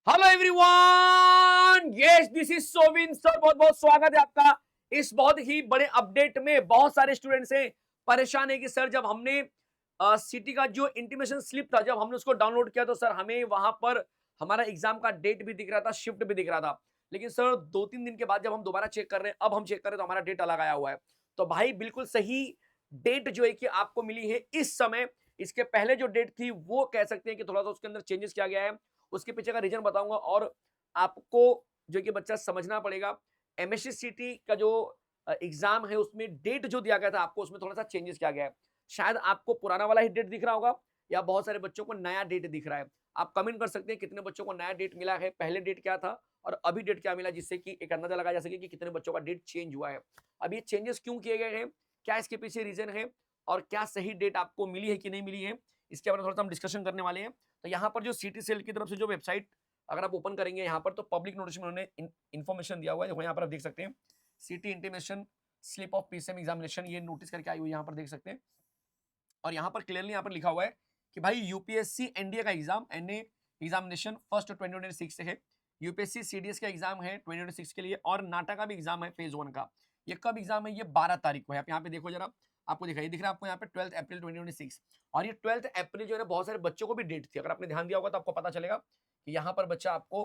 Hello everyone, yes this is Sovin sir. बहुत बहुत स्वागत है आपका इस बहुत ही बड़े अपडेट में। बहुत सारे स्टूडेंट्स हैं परेशान है कि सर जब हमने सिटी का जो इंटीमेशन स्लिप था जब हमने उसको डाउनलोड किया तो सर हमें वहां पर हमारा एग्जाम का डेट भी दिख रहा था, शिफ्ट भी दिख रहा था। लेकिन सर 2-3 दिन के बाद जब हम दोबारा चेक कर रहे हैं, अब हम चेक कर रहे हैं तो हमारा डेट अलग आया हुआ है। तो भाई बिल्कुल सही डेट जो है कि आपको मिली है इस समय। इसके पहले जो डेट थी वो कह सकते हैं कि थोड़ा सा उसके अंदर चेंजेस किया गया है। उसके पीछे का रीजन बताऊंगा और आपको जो कि बच्चा समझना पड़ेगा। एमएससी सीटी का जो एग्जाम है उसमें डेट जो दिया गया था आपको उसमें थोड़ा सा चेंजेस किया गया है। शायद आपको पुराना वाला ही डेट दिख रहा होगा या बहुत सारे बच्चों को नया डेट दिख रहा है। आप कमेंट कर सकते हैं कितने बच्चों को नया डेट मिला है, पहले डेट क्या था और अभी डेट क्या मिला, जिससे कि एक अंदाजा लगाया जा सके कि कितने बच्चों का डेट चेंज हुआ है। अब ये चेंजेस क्यों किए गए हैं, क्या इसके पीछे रीजन है और क्या सही डेट आपको मिली है कि नहीं मिली है, इसके बारे में थोड़ा सा हम डिस्कशन करने वाले हैं। तो यहाँ पर जो सिटी सेल की तरफ से जो वेबसाइट अगर आप ओपन करेंगे यहाँ पर तो पब्लिक नोटिस में उन्होंने इन्फॉर्मेशन दिया हुआ है। देखो यहाँ पर आप देख सकते हैं city intimation slip of PCM examination, ये नोटिस करके आई हुई यहाँ पर देख सकते हैं। और यहाँ पर क्लियरली यहाँ पर लिखा हुआ है कि भाई यूपीएससी एनडीए का एग्जाम एनए एग्जामिनेशन फर्स्ट 2026 से है। यूपीएससी सीडीएस का एग्जाम है 2026 के लिए और नाटा का भी एग्जाम है फेज 1 का। ये कब एग्जाम है, ये 12 तारीख को है। आप यहाँ पे देखो जरा, आपको दिखाई दिख रहा है आपको यहाँ पे 12 अप्रैल 2026। और ये 12 अप्रैल जो है ना बहुत सारे बच्चों को भी डेट थी, अगर आपने ध्यान दिया होगा तो आपको पता चलेगा कि यहाँ पर बच्चा आपको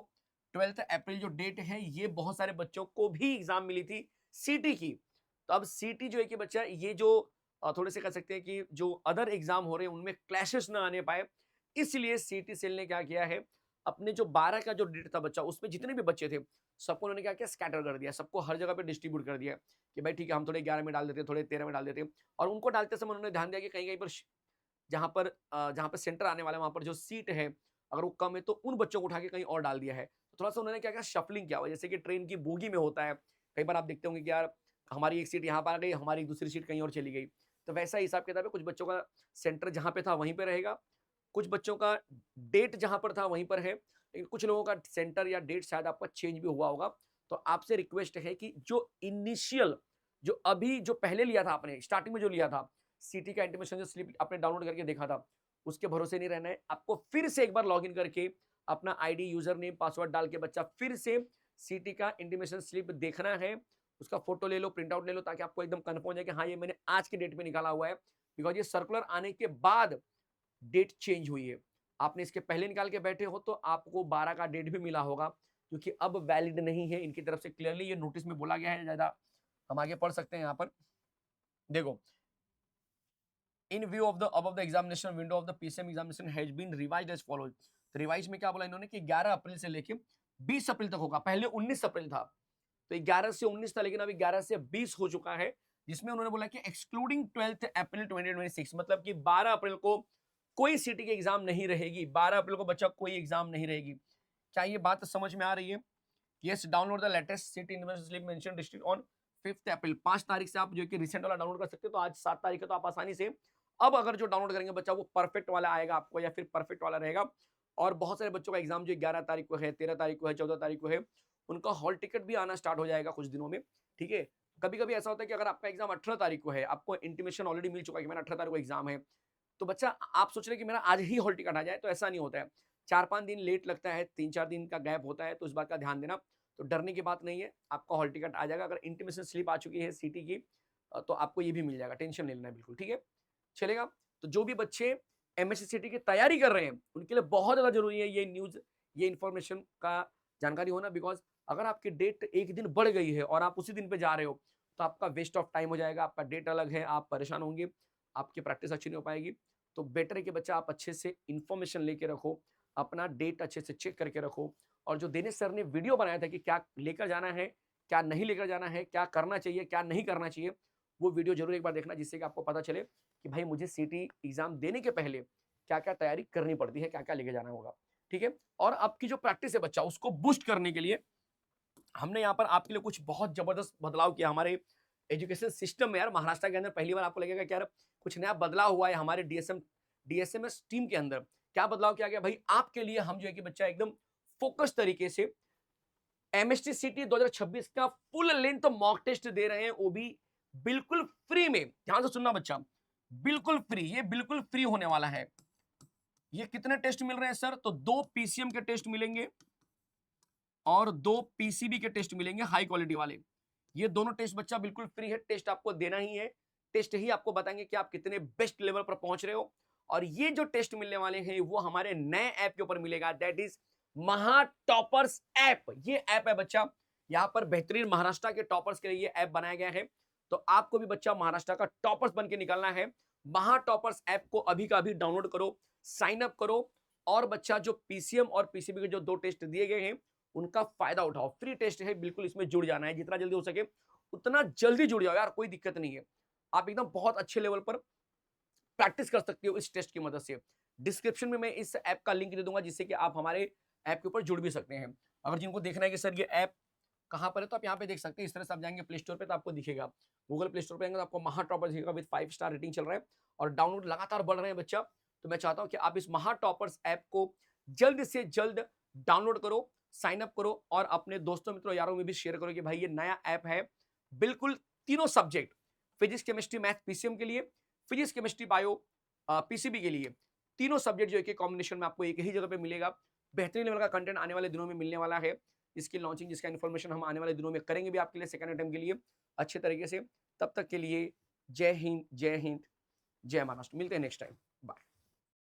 12 अप्रैल जो डेट है ये बहुत सारे बच्चों को भी एग्जाम मिली थी सीटी की। तो अब सीटी जो है कि बच्चा ये जो थोड़े से कह सकते हैं कि जो अदर एग्जाम हो रहे हैं उनमें क्लैशेस ना आने पाए, इसलिए सीटी सेल ने क्या किया है, अपने जो 12 का जो डेट था बच्चा उसमें जितने भी बच्चे थे सबको उन्होंने क्या किया, स्कैटर कर दिया, सबको हर जगह पे डिस्ट्रीब्यूट कर दिया कि भाई ठीक है हम थोड़े 11 में डाल देते हैं, थोड़े 13 में डाल देते हैं। और उनको डालते समय उन्होंने ध्यान दिया कि कहीं कहीं पर जहां पर सेंटर आने वाला है वहां पर जो सीट है अगर वो कम है तो उन बच्चों को उठा के कहीं और डाल दिया है। तो थोड़ा सा उन्होंने क्या किया, शफलिंग किया हुआ, जैसे कि ट्रेन की बोगी में होता है। कई बार आप देखते होंगे कि यार हमारी एक सीट यहाँ पर आ गई, हमारी दूसरी सीट कहीं और चली गई। तो वैसा हिसाब किताब है, कुछ बच्चों का सेंटर जहां पे था वहीं पे रहेगा, कुछ बच्चों का डेट जहां पर था वहीं पर है, लेकिन कुछ लोगों का सेंटर या डेट शायद आपका चेंज भी हुआ होगा। तो आपसे रिक्वेस्ट है कि जो इनिशियल जो अभी जो पहले लिया था आपने स्टार्टिंग में जो लिया था सीटी का इंटीमेशन जो स्लिप आपने डाउनलोड करके देखा था उसके भरोसे नहीं रहना है। आपको फिर से एक बार लॉगिन करके अपना आईडी यूजर नेम पासवर्ड डाल के बच्चा फिर से सीटी का इंटीमेशन स्लिप देखना है। उसका फोटो ले लो, प्रिंट आउट ले लो, ताकि आपको एकदम कन्फर्म हो जाए कि हाँ ये मैंने आज के डेट में निकाला हुआ है। बिकॉज ये सर्कुलर आने के बाद डेट चेंज हुई है। आपने इसके पहले निकाल के बैठे हो तो आपको 12 का डेट भी मिला होगा, क्योंकि अब वैलिड नहीं है इनकी तरफ से। क्लियरली ये नोटिस में बोला गया है, ज्यादा हम आगे पढ़ सकते हैं। यहाँ पर देखो, इन view of the above the examination window of the PCM examination has been revised as follows। तो रिवाइज में क्या बोला इन्होंने कि 11 अप्रैल से लेके 20 अप्रैल तक होगा, पहले 19 अप्रैल था। तो 11 से 19 था लेकिन अभी 11 से 20 हो चुका है, जिसमें उन्होंने बोला कि एक्सक्लूडिंग 12 अप्रैल 2026, मतलब कि 12 अप्रैल को कोई सिटी की एग्जाम नहीं रहेगी। 12 अप्रैल को बच्चा कोई एग्जाम नहीं रहेगी। क्या ये बात समझ में आ रही है? Yes, download the latest city university slip mention district on 5 अप्रैल। 5 तारीख से आप जो कि रिसेंट वाला डाउनलोड कर सकते हो, तो आज 7 तारीख है तो आप आसानी से अब अगर जो डाउनलोड करेंगे बच्चा वो परफेक्ट वाला आएगा आपको या फिर परफेक्ट वाला रहेगा। और बहुत सारे बच्चों का एग्जाम जो 11 तारीख को है, 13 तारीख को है, 14 तारीख को है, उनका हॉल टिकट भी आना स्टार्ट हो जाएगा कुछ दिनों में। ठीक है, कभी कभी ऐसा होता है कि अगर आपका एग्जाम 18 तारीख को है, आपको इंटीमेशन ऑलरेडी मिल चुका है कि मेरा 18 तारीख को एग्जाम है, तो बच्चा आप सोच रहे कि मेरा आज ही हॉल टिकट आ जाए, तो ऐसा नहीं होता है। 4-5 दिन लेट लगता है, 3-4 दिन का गैप होता है, तो इस बात का ध्यान देना। तो डरने की बात नहीं है, आपका हॉल टिकट आ जाएगा। अगर इंटीमेशन स्लिप आ चुकी है सिटी की तो आपको ये भी मिल जाएगा, टेंशन नहीं लेना है बिल्कुल। ठीक है, चलेगा। तो जो भी बच्चे एमएससी सिटी की तैयारी कर रहे हैं उनके लिए बहुत ज्यादा जरूरी है ये न्यूज, ये इन्फॉर्मेशन का जानकारी होना। बिकॉज अगर आपकी डेट एक दिन बढ़ गई है और आप उसी दिन पे जा रहे हो तो आपका वेस्ट ऑफ टाइम हो जाएगा, आपका डेट अलग है, आप परेशान होंगे, आपकी प्रैक्टिस अच्छी नहीं हो पाएगी। तो बेटर है कि बच्चा आप अच्छे से इंफॉर्मेशन लेके रखो, अपना डेट अच्छे से चेक करके रखो। और जो दिनेश सर ने वीडियो बनाया था कि क्या लेकर जाना है, क्या नहीं लेकर जाना है, क्या करना चाहिए, क्या नहीं करना चाहिए, वो वीडियो जरूर एक बार देखना, जिससे कि आपको पता चले कि भाई मुझे सीटी एग्जाम देने के पहले क्या क्या तैयारी करनी पड़ती है, क्या क्या लेके जाना होगा। ठीक है, और आपकी जो प्रैक्टिस है बच्चा उसको बूस्ट करने के लिए हमने यहाँ पर आपके लिए कुछ बहुत जबरदस्त बदलाव किया हमारे एजुकेशन सिस्टम में। यार महाराष्ट्र के अंदर पहली बार आपको लगेगा कि यार कुछ नया बदलाव हुआ है हमारे डीएसएमएस टीम के अंदर। क्या बदलाव किया गया भाई आपके लिए? हम जो है कि बच्चा एकदम फोकस तरीके से एमएसटी सिटी 2026 का फुल लेंथ मॉक टेस्ट दे रहे हैं, वो भी बिल्कुल फ्री में। ध्यान से सुनना बच्चा, बिल्कुल फ्री, ये बिल्कुल फ्री होने वाला है। ये कितने टेस्ट मिल रहे हैं सर? तो 2 पीसीएम के टेस्ट मिलेंगे, और 2 पीसीबी के टेस्ट मिलेंगे हाई क्वालिटी वाले। ये दोनों टेस्ट बच्चा बिल्कुल फ्री है, टेस्ट आपको देना ही है। टेस्ट ही आपको बताएंगे कि आप कितने बेस्ट लेवल पर पहुंच रहे हो। और ये जो टेस्ट मिलने वाले हैं वो हमारे नए ऐप के ऊपर मिलेगा, दैट इज महा टॉपर्स ऐप। ये ऐप है बच्चा, यहाँ पर बेहतरीन महाराष्ट्र के टॉपर्स के लिए ये ऐप बनाया गया है। तो आपको भी बच्चा महाराष्ट्र का टॉपर्स बन के निकलना है। महा टॉपर्स ऐप को अभी का अभी डाउनलोड करो, साइन अप करो और बच्चा जो पीसीएम और पीसीबी के जो 2 टेस्ट दिए गए हैं उनका फायदा उठाओ। फ्री टेस्ट है, बिल्कुल इसमें जुड़ जाना है, जितना जल्दी हो सके उतना जल्दी जुड़ जाओ यार, कोई दिक्कत नहीं है। आप एकदम बहुत अच्छे लेवल पर प्रैक्टिस कर सकते हो इस टेस्ट की मदद से। डिस्क्रिप्शन में मैं इस ऐप का लिंक दे दूंगा जिससे कि आप हमारे ऐप के ऊपर जुड़ भी सकते हैं। अगर जिनको देखना है कि सर ये ऐप कहाँ पर है तो आप यहाँ पे देख सकते हैं। इस तरह से आप जाएंगे प्ले स्टोर पे तो आपको दिखेगा, गूगल प्ले स्टोर पे आएंगे तो आपको महा टॉपर्स दिखेगा विद 5 स्टार रेटिंग चल रहा है और डाउनलोड लगातार बढ़ रहे हैं बच्चा। तो मैं चाहता हूँ कि आप इस महा टॉपर्स ऐप को जल्द से जल्द डाउनलोड करो, साइन अप करो और अपने दोस्तों मित्रों यारों में भी शेयर करो कि भाई ये नया ऐप है। बिल्कुल तीनों subject, physics chemistry math PCM के लिए, फिजिक्स केमिस्ट्री बायो पीसीबी के लिए, तीनों सब्जेक्ट जो एक कॉम्बिनेशन में आपको एक ही जगह पे मिलेगा। बेहतरीन लेवल का कंटेंट आने वाले दिनों में मिलने वाला है। इसकी लॉन्चिंग, जिसका इन्फॉर्मेशन हम आने वाले दिनों में करेंगे भी आपके लिए सेकंड अटेम्प्ट के लिए अच्छे तरीके से। तब तक के लिए जय हिंद, जय हिंद, जय महाराष्ट्र। मिलते हैं नेक्स्ट टाइम, बाय।